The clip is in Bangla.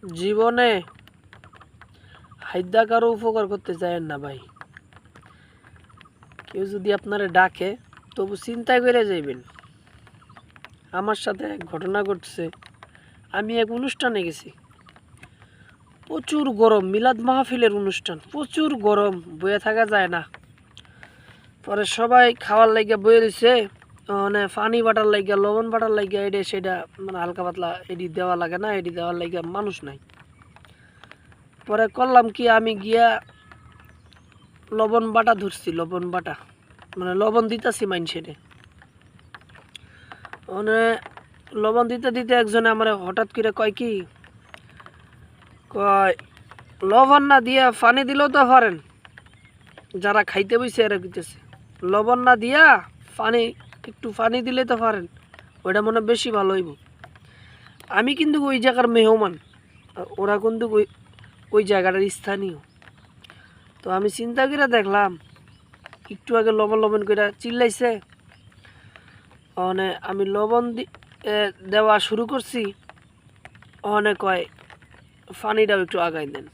জীবনে হাইদা কারো উপকার করতে চায়েন না ভাই। কেউ যদি আপনারে ডাকে তবু চিন্তা করে যাইবেন। আমার সাথে এক ঘটনা ঘটছে। আমি এক অনুষ্ঠানে গেছি, প্রচুর গরম, মিলাদ মাহফিলের অনুষ্ঠান, প্রচুর গরম, বয়ে থাকা যায় না। পরে সবাই খাওয়ার লাইগা বয়ে দিছে, মানে পানি বাটার লাইগা, লবণ বাটার লাইগা, এটা সেটা মানে হালকা পাতলা এডি দেওয়া লাগে না, এডি দেওয়ার লাইগা মানুষ নাই। পরে করলাম কি, আমি গিয়া লবণ বাটা ধরছি, লবণ বাটা মানে লবণ দিতেছি মাইনসেরে। মানে লবণ দিতে দিতে একজনে আমার হঠাৎ করে কয় কি, কয় লবণ না দিয়া পানি দিলেও তো পারেন। যারা খাইতে বইছে এরা দিতেছে, লবণ না দিয়া পানি, একটু পানি দিলে তো পারেন, ওইটা মনে বেশি ভালো হইব। আমি কিন্তু ওই জায়গার মেহমান, আর ওরা কিন্তু ওই জায়গাটার স্থানীয়। তো আমি চিন্তা করে দেখলাম, একটু আগে লবণ লবণ করে চিল্লাইছে, মানে আমি লবণ দেওয়া শুরু করছি, অনেক কয় পানিটাও একটু আগাই দেন।